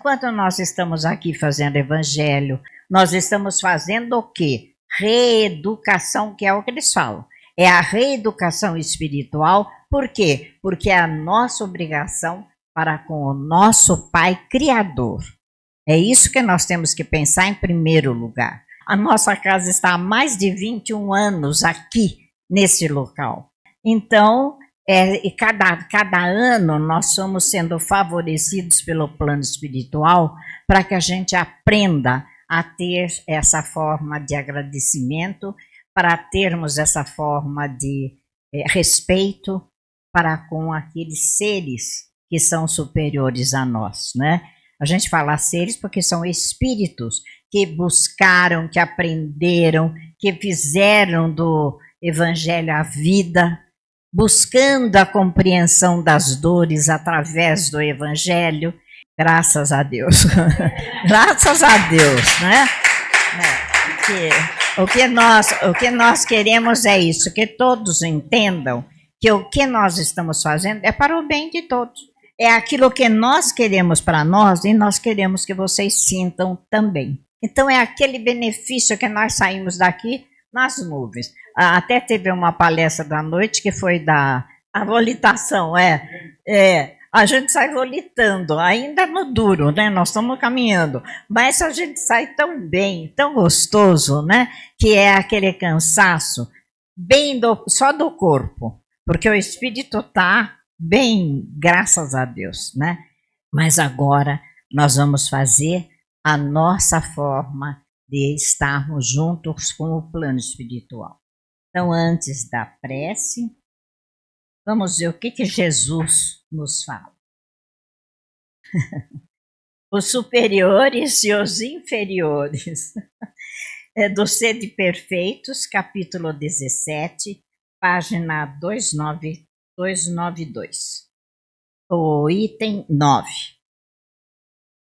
Enquanto nós estamos aqui fazendo evangelho, nós estamos fazendo o quê? Reeducação, que é o que eles falam. É a reeducação espiritual. Por quê? Porque é a nossa obrigação para com o nosso Pai Criador. É isso que nós temos que pensar em primeiro lugar. A nossa casa está há mais de 21 anos aqui, nesse local. Então, cada ano nós somos sendo favorecidos pelo plano espiritual para que a gente aprenda a ter essa forma de agradecimento, para termos essa forma de respeito para com aqueles seres que são superiores a nós, né? A gente fala seres porque são espíritos que buscaram, que aprenderam, que fizeram do evangelho a vida, buscando a compreensão das dores através do evangelho. Graças a Deus. Graças a Deus, né? O que nós queremos é isso, que todos entendam que o que nós estamos fazendo é para o bem de todos. É aquilo que nós queremos para nós e nós queremos que vocês sintam também. Então é aquele benefício que nós saímos daqui nas nuvens. Até teve uma palestra da noite que foi da volitação, a gente sai volitando, ainda no duro, né? Nós estamos caminhando, mas a gente sai tão bem, tão gostoso, né? Que é aquele cansaço bem só do corpo, porque o espírito está bem, graças a Deus, né? Mas agora nós vamos fazer a nossa forma de estarmos juntos com o plano espiritual. Então, antes da prece, vamos ver o que Jesus nos fala. Os superiores e os inferiores. Do Sede Perfeitos, capítulo 17, página 292. O item 9.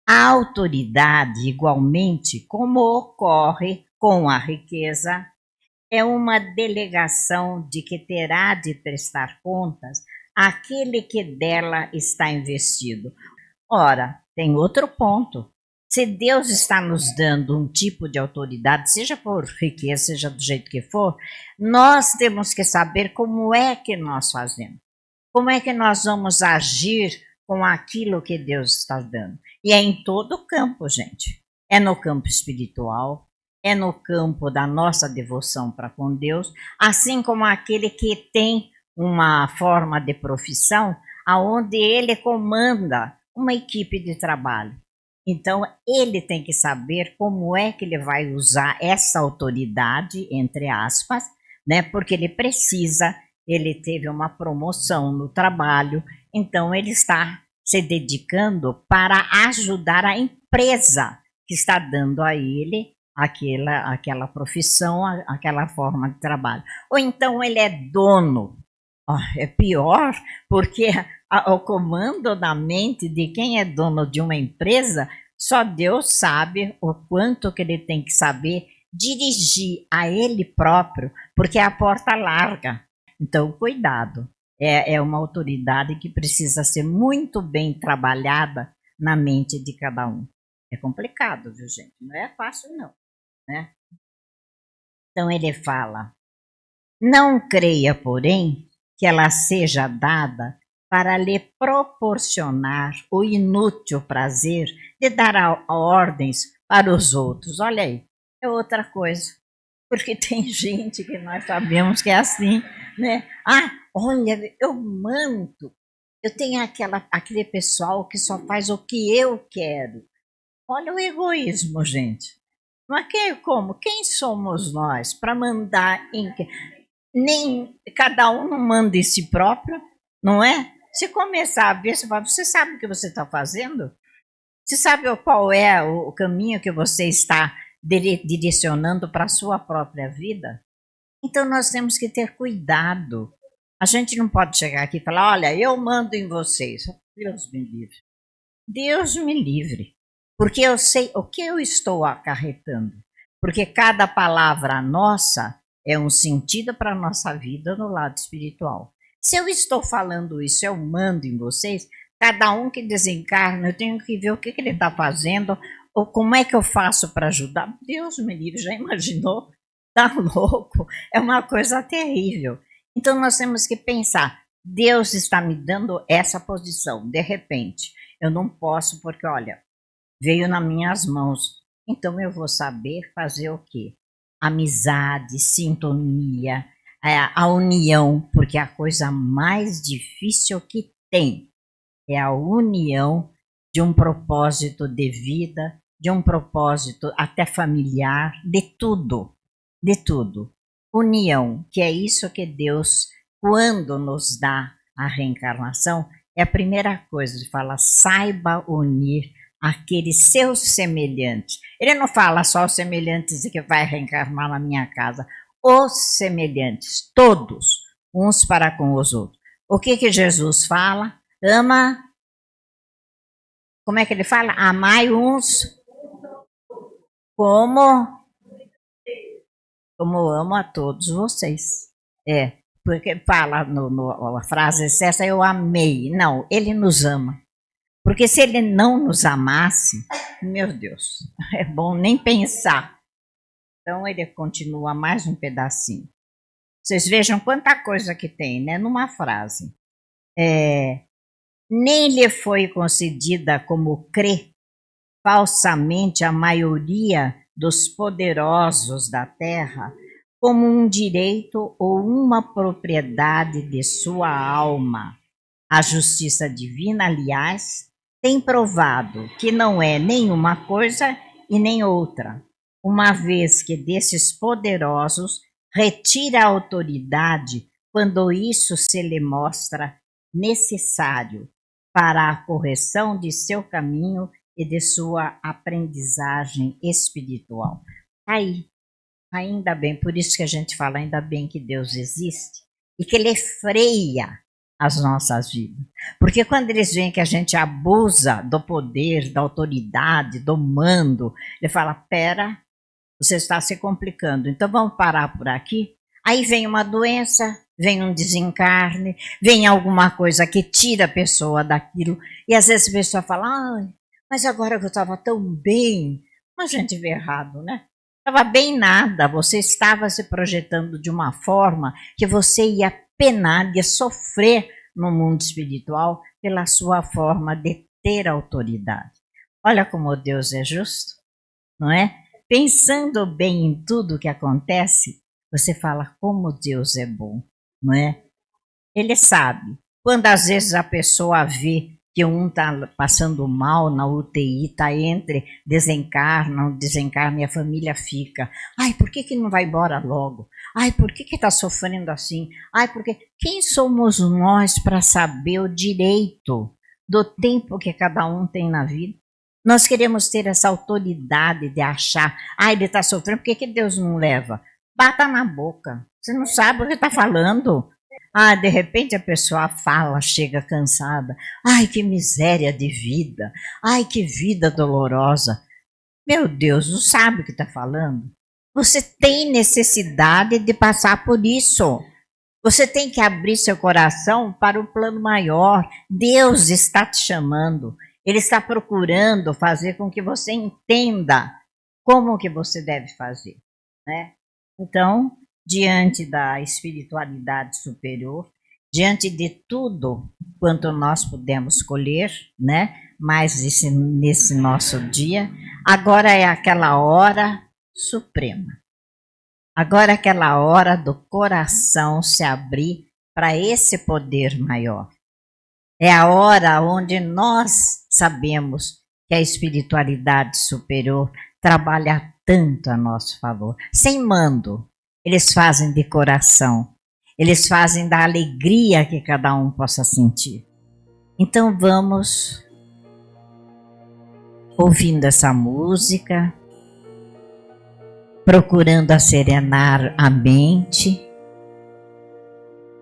A autoridade, igualmente, como ocorre com a riqueza, é uma delegação de que terá de prestar contas àquele que dela está investido. Ora, tem outro ponto. Se Deus está nos dando um tipo de autoridade, seja por riqueza, seja do jeito que for, nós temos que saber como é que nós fazemos. Como é que nós vamos agir com aquilo que Deus está dando. E é em todo o campo, gente. É no campo espiritual, é no campo da nossa devoção para com Deus, assim como aquele que tem uma forma de profissão aonde ele comanda uma equipe de trabalho. Então, ele tem que saber como é que ele vai usar essa autoridade, entre aspas, né? Porque ele precisa, ele teve uma promoção no trabalho, então ele está se dedicando para ajudar a empresa que está dando a ele aquela profissão, aquela forma de trabalho. Ou então ele é dono. É pior, porque o comando da mente de quem é dono de uma empresa, só Deus sabe o quanto que ele tem que saber dirigir a ele próprio, porque é a porta larga. Então, cuidado. É uma autoridade que precisa ser muito bem trabalhada na mente de cada um. É complicado, viu, gente? Não é fácil, não. Né? Então, ele fala: não creia, porém, que ela seja dada para lhe proporcionar o inútil prazer de dar ordens para os outros. Olha aí, é outra coisa. Porque tem gente que nós sabemos que é assim, né? Olha, eu mando. Eu tenho aquele pessoal que só faz o que eu quero. Olha o egoísmo, gente. Mas como? Quem somos nós para mandar em quem? Nem cada um não manda em si próprio, não é? Se começar a ver, você sabe o que você está fazendo? Você sabe qual é o caminho que você está direcionando para a sua própria vida? Então nós temos que ter cuidado. A gente não pode chegar aqui e falar: olha, eu mando em vocês. Deus me livre. Deus me livre. Porque eu sei o que eu estou acarretando. Porque cada palavra nossa é um sentido para a nossa vida no lado espiritual. Se eu estou falando isso, eu mando em vocês, Cada um que desencarna, eu tenho que ver o que ele está fazendo, ou como é que eu faço para ajudar. Deus me livre, já imaginou? Tá louco? É uma coisa terrível. Então nós temos que pensar, Deus está me dando essa posição, de repente. Eu não posso porque, olha, veio nas minhas mãos. Então eu vou saber fazer o quê? Amizade, sintonia, a união, porque a coisa mais difícil que tem é a união de um propósito de vida, de um propósito até familiar, de tudo, de tudo. União, que é isso que Deus, quando nos dá a reencarnação, é a primeira coisa, ele fala, saiba unir aqueles seus semelhantes. Ele não fala só os semelhantes que vai reencarnar na minha casa, os semelhantes, todos, uns para com os outros. O que Jesus fala? Ama, como é que ele fala? Amai uns como amo a todos vocês. Porque fala a frase essa, eu amei. Não, ele nos ama. Porque se ele não nos amasse, meu Deus, é bom nem pensar. Então ele continua mais um pedacinho. Vocês vejam quanta coisa que tem, né? Numa frase. Nem lhe foi concedida como crê falsamente a maioria dos poderosos da terra como um direito ou uma propriedade de sua alma. A justiça divina, aliás, tem provado que não é nenhuma coisa e nem outra, uma vez que desses poderosos retira a autoridade quando isso se lhe mostra necessário para a correção de seu caminho e de sua aprendizagem espiritual. Aí, ainda bem, por isso que a gente fala, ainda bem que Deus existe e que Ele freia as nossas vidas. Porque quando eles veem que a gente abusa do poder, da autoridade, do mando, Ele fala, pera, você está se complicando, então vamos parar por aqui. Aí vem uma doença, vem um desencarne, vem alguma coisa que tira a pessoa daquilo, e às vezes a pessoa fala, mas agora que eu estava tão bem, mas a gente vê errado, né? Estava bem nada, você estava se projetando de uma forma que você ia penar, ia sofrer no mundo espiritual pela sua forma de ter autoridade. Olha como Deus é justo, não é? Pensando bem em tudo que acontece, você fala como Deus é bom, não é? Ele sabe. Quando às vezes a pessoa vê que um está passando mal na UTI, está entre desencarna e a família fica. Ai, por que não vai embora logo? Ai, por que está sofrendo assim? Ai, porque quem somos nós para saber o direito do tempo que cada um tem na vida? Nós queremos ter essa autoridade de achar, ele está sofrendo, por que Deus não leva? Bata na boca, você não sabe o que está falando. De repente a pessoa fala, chega cansada. Ai, que miséria de vida. Ai, que vida dolorosa. Meu Deus, não sabe o que está falando? Você tem necessidade de passar por isso. Você tem que abrir seu coração para o plano maior. Deus está te chamando. Ele está procurando fazer com que você entenda como que você deve fazer, né? Então, diante da espiritualidade superior, diante de tudo quanto nós pudemos colher, né? Mas nesse nosso dia, agora é aquela hora suprema. Agora é aquela hora do coração se abrir para esse poder maior. É a hora onde nós sabemos que a espiritualidade superior trabalha tanto a nosso favor, sem mando. Eles fazem de coração, eles fazem da alegria que cada um possa sentir. Então vamos ouvindo essa música, procurando acerenar a mente,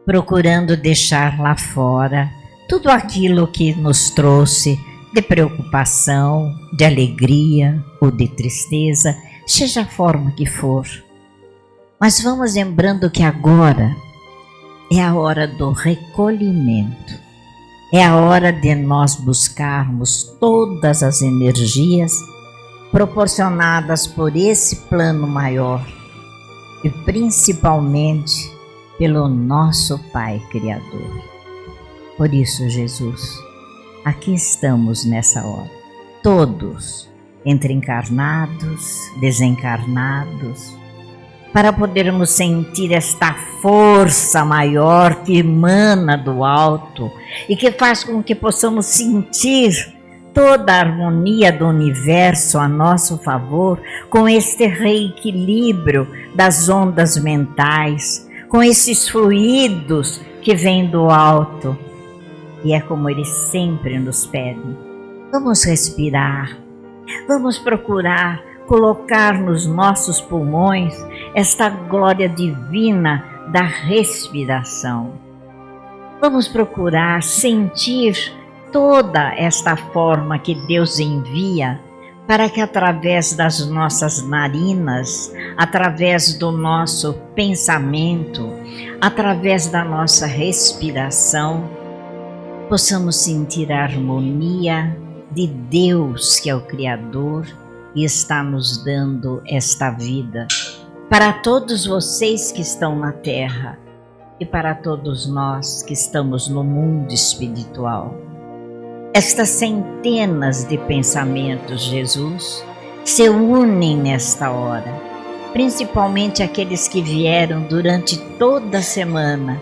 procurando deixar lá fora tudo aquilo que nos trouxe de preocupação, de alegria ou de tristeza, seja a forma que for. Mas vamos lembrando que agora é a hora do recolhimento. É a hora de nós buscarmos todas as energias proporcionadas por esse plano maior e principalmente pelo nosso Pai Criador. Por isso, Jesus, aqui estamos nessa hora, todos, entre encarnados, desencarnados, para podermos sentir esta força maior que emana do alto e que faz com que possamos sentir toda a harmonia do universo a nosso favor, com este reequilíbrio das ondas mentais, com esses fluidos que vêm do alto. E é como eles sempre nos pedem. Vamos respirar, vamos procurar colocar nos nossos pulmões esta glória divina da respiração. Vamos procurar sentir toda esta forma que Deus envia para que através das nossas narinas, através do nosso pensamento, através da nossa respiração, possamos sentir a harmonia de Deus, que é o Criador e está nos dando esta vida. Para todos vocês que estão na Terra e para todos nós que estamos no mundo espiritual. Estas centenas de pensamentos, Jesus, se unem nesta hora, principalmente aqueles que vieram durante toda a semana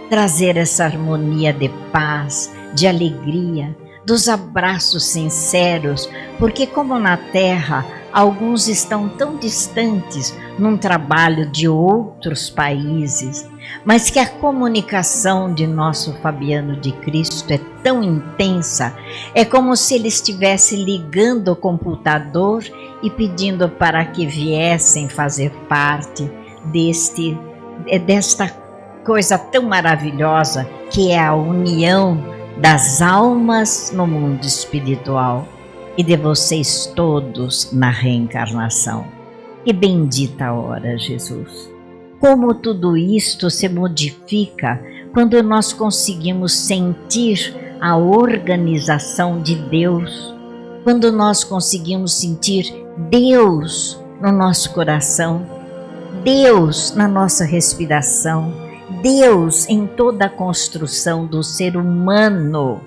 trazer essa harmonia de paz, de alegria, dos abraços sinceros, porque como na Terra alguns estão tão distantes num trabalho de outros países, mas que a comunicação de nosso Fabiano de Cristo é tão intensa, é como se ele estivesse ligando o computador e pedindo para que viessem fazer parte desta coisa tão maravilhosa que é a união das almas no mundo espiritual e de vocês todos na reencarnação. Que bendita hora, Jesus! Como tudo isto se modifica quando nós conseguimos sentir a organização de Deus, quando nós conseguimos sentir Deus no nosso coração, Deus na nossa respiração, Deus em toda a construção do ser humano,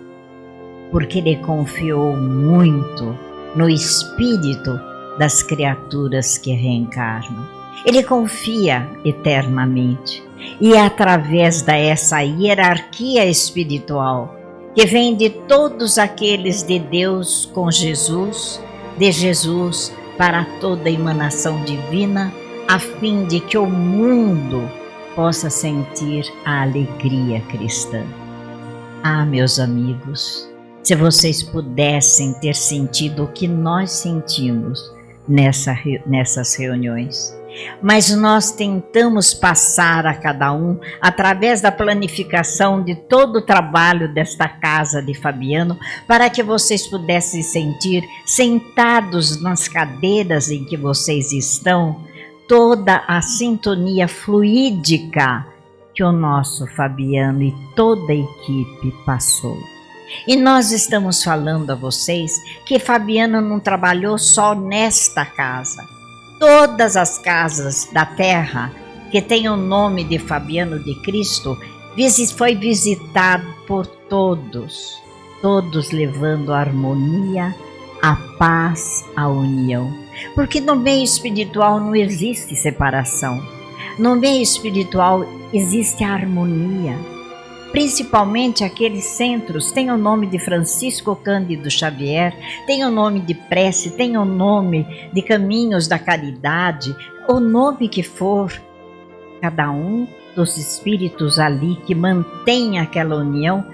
porque Ele confiou muito no espírito das criaturas que reencarnam. Ele confia eternamente e é através dessa hierarquia espiritual que vem de todos aqueles de Deus com Jesus, de Jesus para toda a emanação divina, a fim de que o mundo possa sentir a alegria cristã. Ah, meus amigos, se vocês pudessem ter sentido o que nós sentimos nessas reuniões, mas nós tentamos passar a cada um através da planificação de todo o trabalho desta casa de Fabiano, para que vocês pudessem sentir, sentados nas cadeiras em que vocês estão, toda a sintonia fluídica que o nosso Fabiano e toda a equipe passou. E nós estamos falando a vocês que Fabiano não trabalhou só nesta casa. Todas as casas da Terra que têm o nome de Fabiano de Cristo foi visitado por todos, todos levando a harmonia, a paz, a união. Porque no meio espiritual não existe separação. No meio espiritual existe a harmonia. Principalmente aqueles centros têm o nome de Francisco Cândido Xavier, tem o nome de prece, tem o nome de caminhos da caridade, o nome que for. Cada um dos espíritos ali que mantém aquela união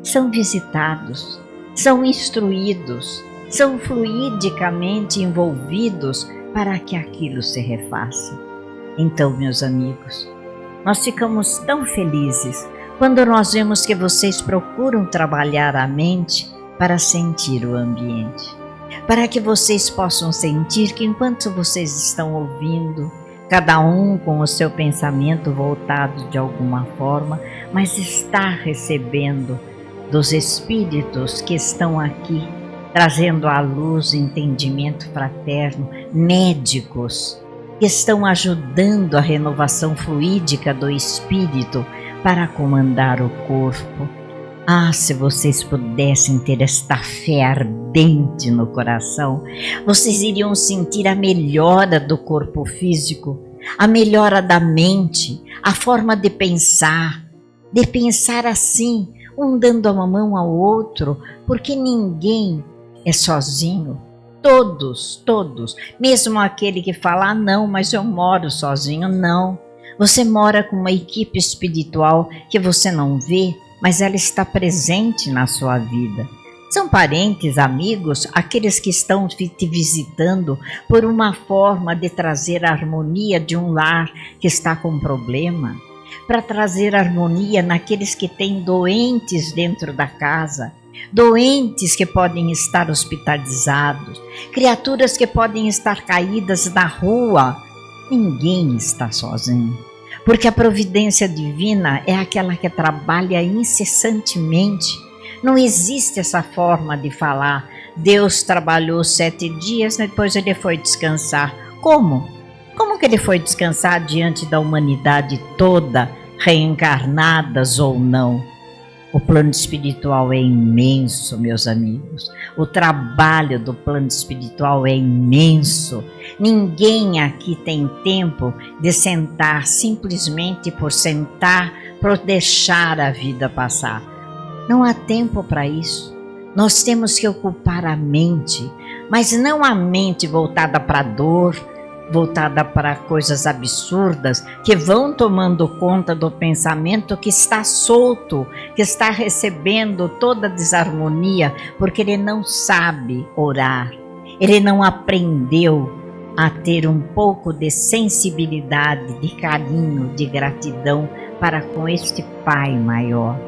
são visitados, são instruídos, são fluidicamente envolvidos para que aquilo se refaça. Então, meus amigos, nós ficamos tão felizes quando nós vemos que vocês procuram trabalhar a mente para sentir o ambiente, para que vocês possam sentir que enquanto vocês estão ouvindo, cada um com o seu pensamento voltado de alguma forma, mas está recebendo dos espíritos que estão aqui, trazendo à luz o entendimento fraterno, médicos que estão ajudando a renovação fluídica do espírito para comandar o corpo. Ah, se vocês pudessem ter esta fé ardente no coração, vocês iriam sentir a melhora do corpo físico, a melhora da mente, a forma de pensar assim, um dando a mão ao outro, porque ninguém é sozinho. Todos, mesmo aquele que fala, ah, não, mas eu moro sozinho, não. Você mora com uma equipe espiritual que você não vê, mas ela está presente na sua vida. São parentes, amigos, aqueles que estão te visitando por uma forma de trazer a harmonia de um lar que está com problema, para trazer harmonia naqueles que têm doentes dentro da casa, doentes que podem estar hospitalizados, criaturas que podem estar caídas na rua. Ninguém está sozinho, porque a providência divina é aquela que trabalha incessantemente. Não existe essa forma de falar, Deus trabalhou 7 dias, depois ele foi descansar. Como? Como que ele foi descansar diante da humanidade toda, reencarnadas ou não? O plano espiritual é imenso, meus amigos. O trabalho do plano espiritual é imenso. Ninguém aqui tem tempo de sentar simplesmente por sentar, por deixar a vida passar. Não há tempo para isso. Nós temos que ocupar a mente, mas não a mente voltada para a dor, voltada para coisas absurdas que vão tomando conta do pensamento que está solto, que está recebendo toda a desarmonia, porque ele não sabe orar, ele não aprendeu a ter um pouco de sensibilidade, de carinho, de gratidão para com este Pai maior.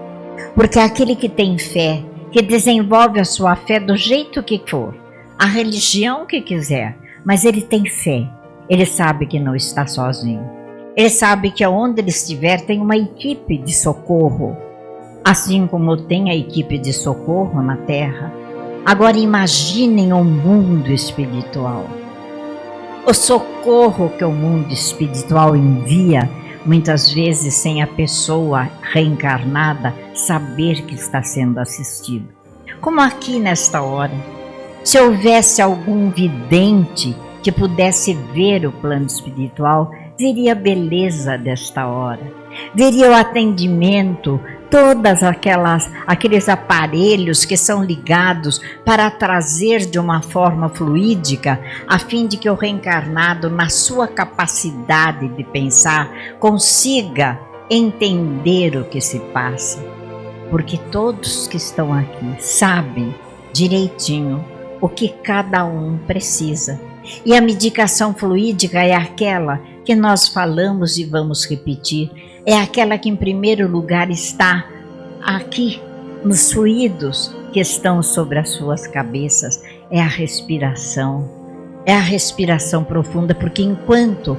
Porque aquele que tem fé, que desenvolve a sua fé do jeito que for, a religião que quiser, mas ele tem fé. Ele sabe que não está sozinho. Ele sabe que aonde ele estiver tem uma equipe de socorro, assim como tem a equipe de socorro na Terra. Agora imaginem o mundo espiritual. O socorro que o mundo espiritual envia, muitas vezes sem a pessoa reencarnada saber que está sendo assistido. Como aqui nesta hora, se houvesse algum vidente que pudesse ver o plano espiritual, veria a beleza desta hora, veria o atendimento, todas aqueles aparelhos que são ligados para trazer de uma forma fluídica, a fim de que o reencarnado, na sua capacidade de pensar, consiga entender o que se passa. Porque todos que estão aqui sabem direitinho o que cada um precisa. E a medicação fluídica é aquela que nós falamos e vamos repetir, é aquela que em primeiro lugar está aqui nos fluidos que estão sobre as suas cabeças, é a respiração profunda, porque enquanto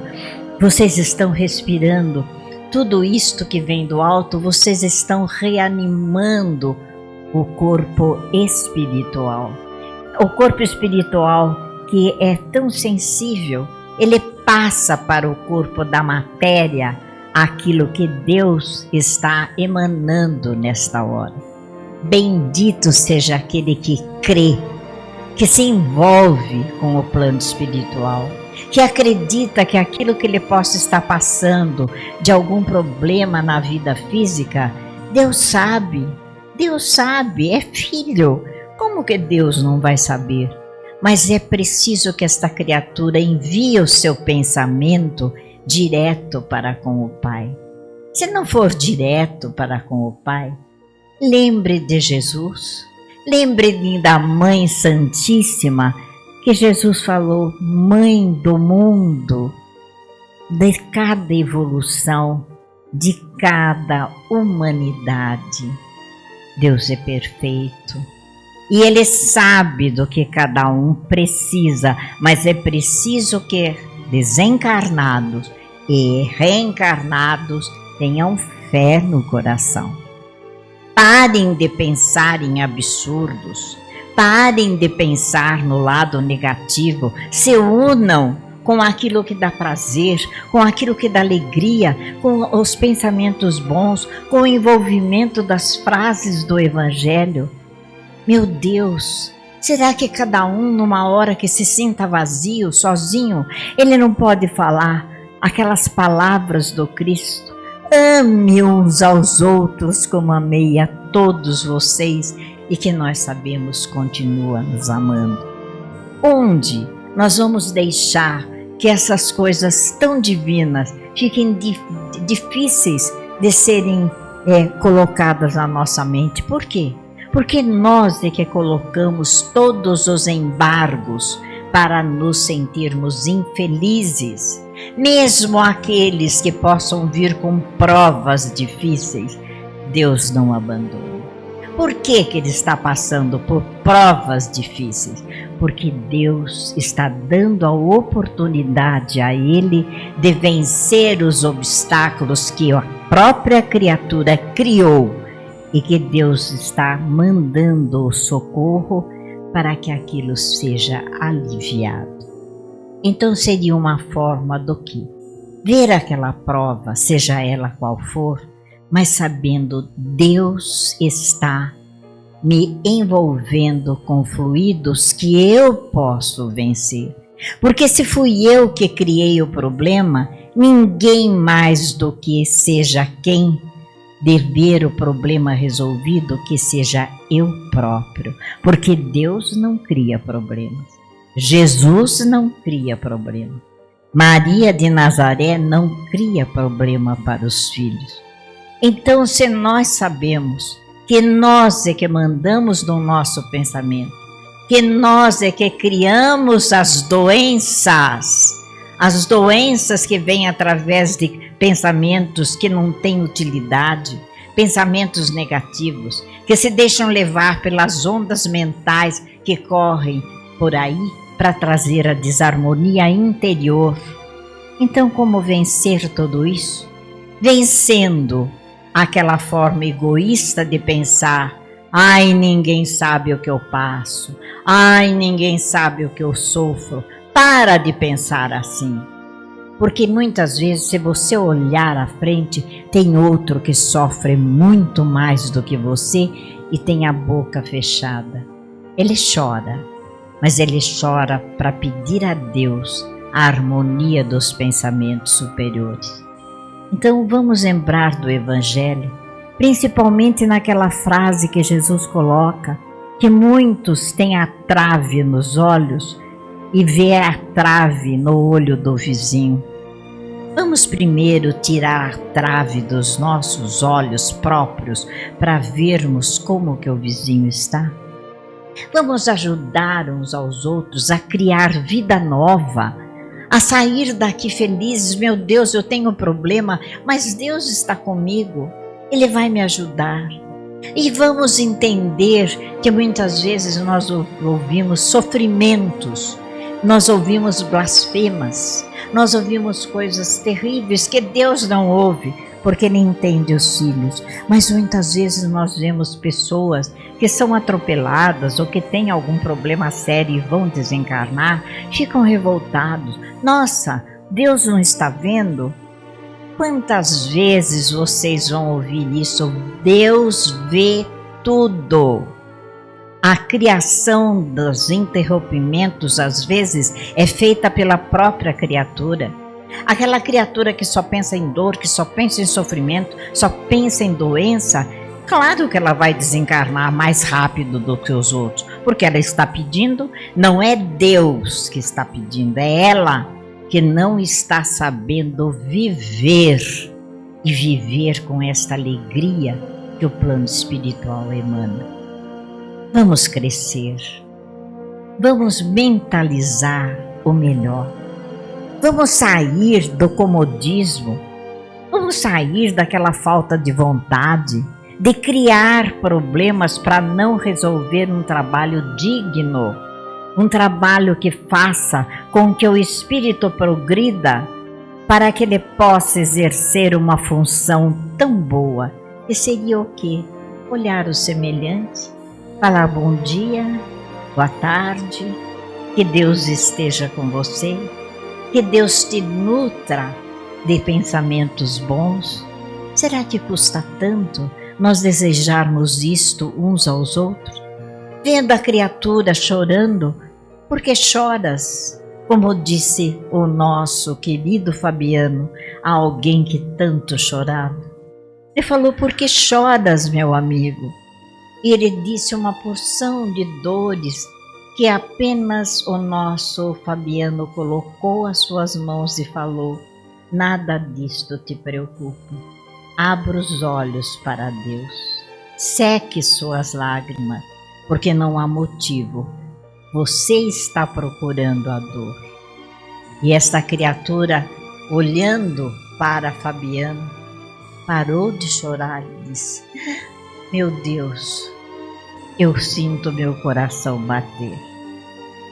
vocês estão respirando tudo isto que vem do alto, vocês estão reanimando o corpo espiritual. O corpo espiritual, que é tão sensível, ele passa para o corpo da matéria aquilo que Deus está emanando nesta hora. Bendito seja aquele que crê, que se envolve com o plano espiritual, que acredita que aquilo que ele possa estar passando de algum problema na vida física, Deus sabe, é filho. Como que Deus não vai saber? Mas é preciso que esta criatura envie o seu pensamento direto para com o Pai. Se não for direto para com o Pai, lembre de Jesus, lembre da Mãe Santíssima, que Jesus falou, Mãe do mundo, de cada evolução, de cada humanidade. Deus é perfeito. E Ele sabe do que cada um precisa, mas é preciso que desencarnados e reencarnados tenham fé no coração. Parem de pensar em absurdos. Parem de pensar no lado negativo. Se unam com aquilo que dá prazer, com aquilo que dá alegria, com os pensamentos bons, com o envolvimento das frases do Evangelho. Meu Deus, será que cada um, numa hora que se sinta vazio, sozinho, ele não pode falar aquelas palavras do Cristo? Ame uns aos outros como amei a todos vocês e que nós sabemos continua nos amando. Onde nós vamos deixar que essas coisas tão divinas fiquem difíceis de serem colocadas na nossa mente? Por quê? Porque nós é que colocamos todos os embargos para nos sentirmos infelizes. Mesmo aqueles que possam vir com provas difíceis, Deus não abandona. Por que Ele está passando por provas difíceis? Porque Deus está dando a oportunidade a ele de vencer os obstáculos que a própria criatura criou e que Deus está mandando o socorro para que aquilo seja aliviado. Então seria uma forma do que? Ver aquela prova, seja ela qual for, mas sabendo Deus está me envolvendo com fluidos que eu posso vencer. Porque se fui eu que criei o problema, ninguém mais do que seja quem de ver o problema resolvido que seja eu próprio. Porque Deus não cria problemas. Jesus não cria problema. Maria de Nazaré não cria problema para os filhos. Então, se nós sabemos que nós é que mandamos no nosso pensamento, que nós é que criamos as doenças que vêm através de pensamentos que não têm utilidade, pensamentos negativos, que se deixam levar pelas ondas mentais que correm por aí para trazer a desarmonia interior. Então, como vencer tudo isso? Vencendo aquela forma egoísta de pensar: ai, ninguém sabe o que eu passo, ai, ninguém sabe o que eu sofro. Para de pensar assim, porque muitas vezes, se você olhar à frente, tem outro que sofre muito mais do que você e tem a boca fechada. Ele chora, mas ele chora para pedir a Deus a harmonia dos pensamentos superiores. Então vamos lembrar do Evangelho, principalmente naquela frase que Jesus coloca, que muitos têm a trave nos olhos e vê a trave no olho do vizinho. Vamos primeiro tirar a trave dos nossos olhos próprios para vermos como que o vizinho está. Vamos ajudar uns aos outros a criar vida nova, a sair daqui felizes. Meu Deus, eu tenho um problema, mas Deus está comigo, Ele vai me ajudar. E vamos entender que muitas vezes nós ouvimos sofrimentos, nós ouvimos blasfemas, nós ouvimos coisas terríveis que Deus não ouve, porque Ele entende os filhos. Mas muitas vezes nós vemos pessoas que são atropeladas ou que têm algum problema sério e vão desencarnar, ficam revoltados. Nossa, Deus não está vendo? Quantas vezes vocês vão ouvir isso? Deus vê tudo. A criação dos interrompimentos, às vezes, é feita pela própria criatura. Aquela criatura que só pensa em dor, que só pensa em sofrimento, só pensa em doença, claro que ela vai desencarnar mais rápido do que os outros, porque ela está pedindo, não é Deus que está pedindo, é ela que não está sabendo viver e viver com esta alegria que o plano espiritual emana. Vamos crescer, vamos mentalizar o melhor, vamos sair do comodismo, vamos sair daquela falta de vontade de criar problemas para não resolver um trabalho digno, um trabalho que faça com que o espírito progrida para que ele possa exercer uma função tão boa. E seria o quê? olhar o semelhante, falar bom dia, boa tarde, que Deus esteja com você, que Deus te nutra de pensamentos bons. Será que custa tanto nós desejarmos isto uns aos outros? Vendo a criatura chorando, por que choras? Como disse o nosso querido Fabiano a alguém que tanto chorava. Ele falou, por que choras, meu amigo? E ele disse uma porção de dores que apenas o nosso Fabiano colocou as suas mãos e falou, nada disto te preocupa. Abra os olhos para Deus. Seque suas lágrimas, porque não há motivo. Você está procurando a dor. E esta criatura, olhando para Fabiano, parou de chorar e disse, meu Deus, eu sinto meu coração bater.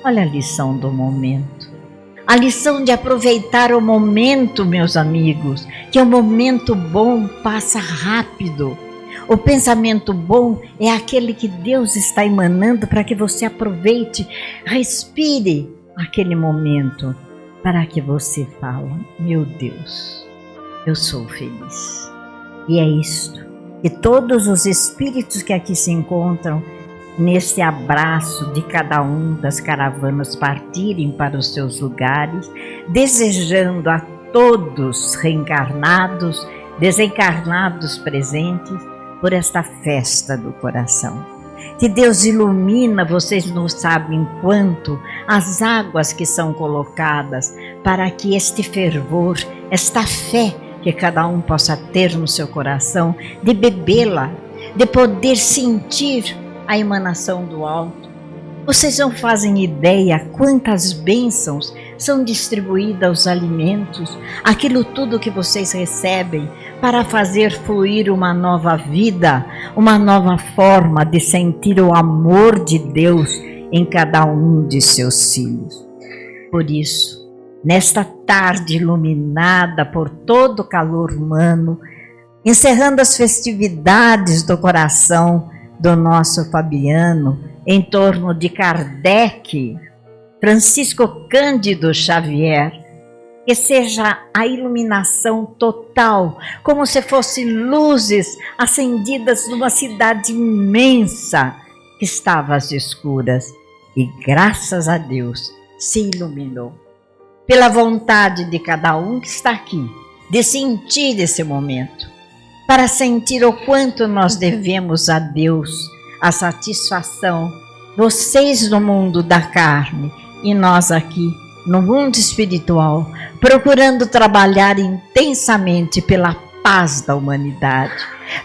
Olha a lição do momento. A lição de aproveitar o momento, meus amigos, que o momento bom passa rápido. O pensamento bom é aquele que Deus está emanando para que você aproveite, respire aquele momento, para que você fale, meu Deus, eu sou feliz. E é isto, que todos os espíritos que aqui se encontram, nesse abraço de cada um das caravanas partirem para os seus lugares, desejando a todos reencarnados, desencarnados presentes, por esta festa do coração. Que Deus ilumina, vocês não sabem quanto, as águas que são colocadas para que este fervor, esta fé que cada um possa ter no seu coração, de bebê-la, de poder sentir a emanação do alto. Vocês não fazem ideia quantas bênçãos são distribuídas aos alimentos, aquilo tudo que vocês recebem para fazer fluir uma nova vida, uma nova forma de sentir o amor de Deus em cada um de seus filhos. Por isso, nesta tarde iluminada por todo o calor humano, encerrando as festividades do coração do nosso Fabiano, em torno de Kardec, Francisco Cândido Xavier, que seja a iluminação total, como se fossem luzes acendidas numa cidade imensa que estava às escuras. E graças a Deus se iluminou. Pela vontade de cada um que está aqui, de sentir esse momento, para sentir o quanto nós devemos a Deus a satisfação, vocês no mundo da carne e nós aqui no mundo espiritual, procurando trabalhar intensamente pela paz da humanidade,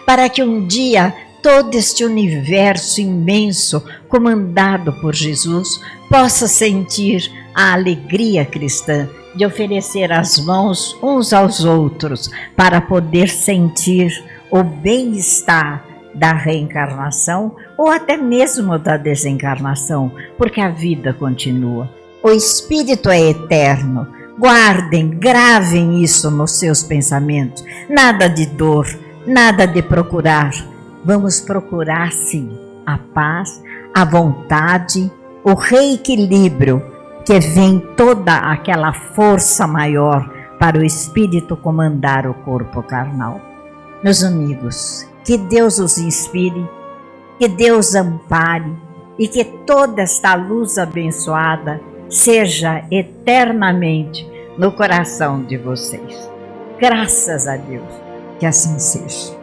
para que um dia todo este universo imenso, comandado por Jesus, possa sentir a alegria cristã de oferecer as mãos uns aos outros para poder sentir o bem-estar da reencarnação ou até mesmo da desencarnação, porque a vida continua. O Espírito é eterno. Guardem, gravem isso nos seus pensamentos. Nada de dor, nada de procurar. Vamos procurar sim a paz, a vontade, o reequilíbrio, que vem toda aquela força maior para o Espírito comandar o corpo carnal. Meus amigos, que Deus os inspire, que Deus ampare e que toda esta luz abençoada seja eternamente no coração de vocês. Graças a Deus, que assim seja.